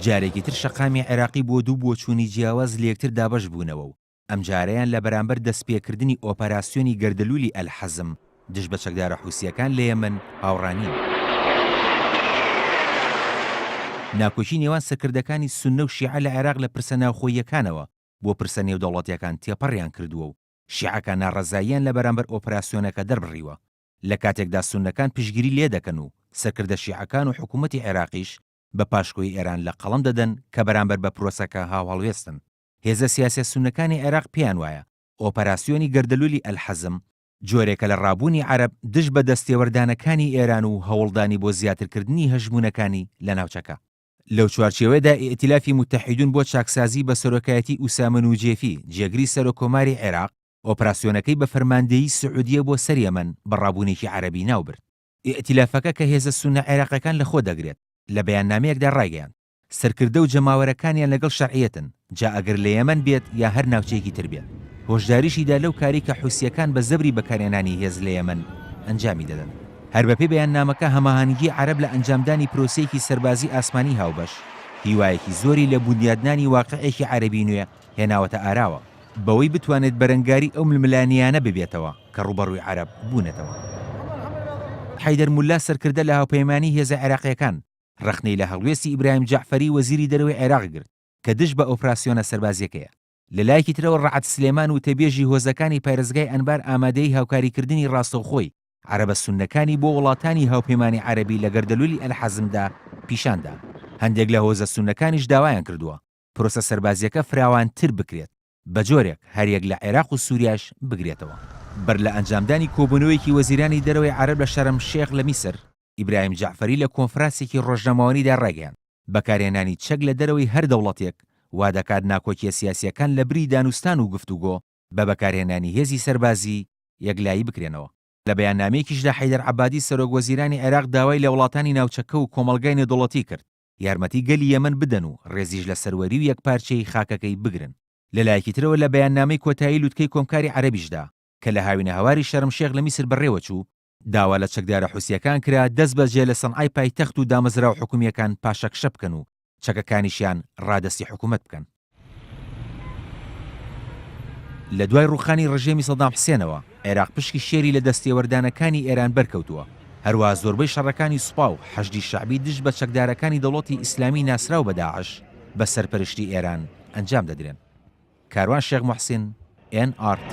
جارێکی تر شەقامی عێراقی بۆ دوو بۆچوونی جیاواز لە یەکتر دابەش بوونەوە و ئەم جارەیان لە بەرامبەر دەستپێکردنی ئۆپەراسیۆنی گەردەلوولی ئەلحەزم دژ بە چەکدارە حوسیەکان لە یەمەن هاوڕانین. ناکۆچی نێوان سەرکردەکانی سوننە و شیعە لە عێراق لە پرسە ناوخۆییەکانەوە بۆ پرسە نێودەوڵەتیەکان تێپەڕیان کردووە و شیعەکان ناڕەزاییان لە بەرامبەر ئۆپەراسیۆنەکە دەربڕیوە. لە کاتێکدا سوننەکان پشگیری لێ دەکەن و سەرکردە شیعەکان و حکوومەتی عێراقیش بە پاشکۆی ئێران لە قەڵەم دەدەن کە بەرامبەر بە پرۆسەکە هاوهەڵوێستن. هێزە سیاسە سوننەکانی عێراق پێیان وایە ئۆپەراسیۆنی گەردەلوولی ئەلحەزم جۆرێکە لە ڕابوونی عەرەب دژ بە دەستێوەردانەکانی ئێران و هەوڵدانی بۆ زیاترکردنی هەژمونەکانی لە ناوچەکە. لەو چوارچێوەیەدا ئێتیلافی متحیدون بۆ چاکسازی بە سەرۆکایەتی ئوسامە نوجێفی جێگری سەرۆکۆماری عێراق ئۆپەراسیۆنەکەی بە فەرماندەیی سعودیە بۆ سەر یەمەن بە ڕابوونێکی عەرەبی ناوبرد. ئێتیلافەکە کە هێزە سوننە عێراقیەکان لەخۆ دەگرێت لە بەیاننامەیەکدا ڕایگەیاند سەرکردە و جەماوەرەکانیان لەگەڵ شەرعیەتن جا ئەگەر لە یەمەن بێت یا هەر ناوچەیەکی تر بێت. هۆشداریشیدا لەو کاری کە حوسیەکان بە زەبری بەکارهێنانی هێز لە یەمەن ئەنجامی دەدەن. هەر بەپێی بەیاننامەکە هەماهەنگی عەرەب لە ئەنجامدانی پرۆسەیەکی سەربازی ئاسمانی هاوبەش هیوایەکی زۆری لە بوونیادنانی واقعێکی عەرەبی نوێ هێناوەتە ئاراوە بەوەی بتوانێت بەرەنگاری ئەو ململانیانە ببێتەوە کە ڕوبەڕووی عەرەب بوونەتەوە. حەیدەر مولا سەرکردە لە هاوپەیمانی هێزە عێراقیەکان ڕەخنەی لە هەڵوێستی ئیبراهیم جەعفەری وەزیری دەرەوەی عێراق گرت کە دژ بە ئۆپراسیۆنە سەربازیەکەیە. لەلایەکی ترەوە ڕەعەت سلێمان و تێبێژی هۆزەکانی پایرەزگای ئەنبار ئامادەی هاوکاریکردنی ڕاستەوخۆی عەرەبە سوننەکانی بۆ وڵاتانی هاوپەیمانی عەرەبی لە گەردەلوولی ئەلحەزمدا پیشاندا. هەندێک لە هۆزە سوننەکانیش داوایان کردووە پرۆسە سەربازیەکە فراوانتر بکرێت بە جۆرێک هەریەک لە عێراق و سووریاش بگرێتەوە. بەر لە ئەنجامدانی کۆبوونەوەیەکی وەزیرانی دەرەوەی عەرەب لە شەرم شێخ لە میسر ئیبراهیم جەعفەری لە کۆنفرانسێکی ڕۆژنامەوانیدا ڕاگەیاند بەکارهێنانی چەک لە دەرەوەی هەر دەوڵەتێک وا دەکات ناکۆکیە سیاسیەکان لە بری دانوستان و گفتوگۆ بە بەکارهێنانی هێزی سەربازی یەکلایی بکرێنەوە. لە بەیاننامەیەکیشدا حەیدەر عەبادی سەرۆک وەزیرانی عێراق داوای لە وڵاتانی ناوچەکە و کۆمەڵگای نێودەوڵەتی کرد یارمەتی گەلی یەمەن بدەن و ڕێزیش لە سەروەری و یەکپارچەی خاکەکەی بگرن. لەلایەکی ترەوە لە بەیاننامەی کۆتایی لووتکەی کۆمکاری عەرەبیشدا کە لە هاوینە هەواری شەرم شێخ لە میسر بەڕێوە چوو داوا لە چەکدارە حوسیەکان کرا دەست بەجێ لە سەنعای پایتەخت و دامەزراو حکومیەکان پاشەکشە بکەن و چەکەکانیشیان ڕادەستی حکوومەت بکەن. لە دوای ڕوخانی ڕژێمی سەدام حوسێنەوە عێراق پشکی شێری لە دەستێوەردانەکانی ئێران بەرکەوتووە. هەروە زۆربەی شەڕەکانی سوپا و حەشدی شەعبی دژ بە چەکدارەکانی دەوڵەتی ئیسلامی ناسراو بە داعش بە سەرپەرشتی ئێران ئەنجام دەدرێن. کاروان شێخ موحسین NRT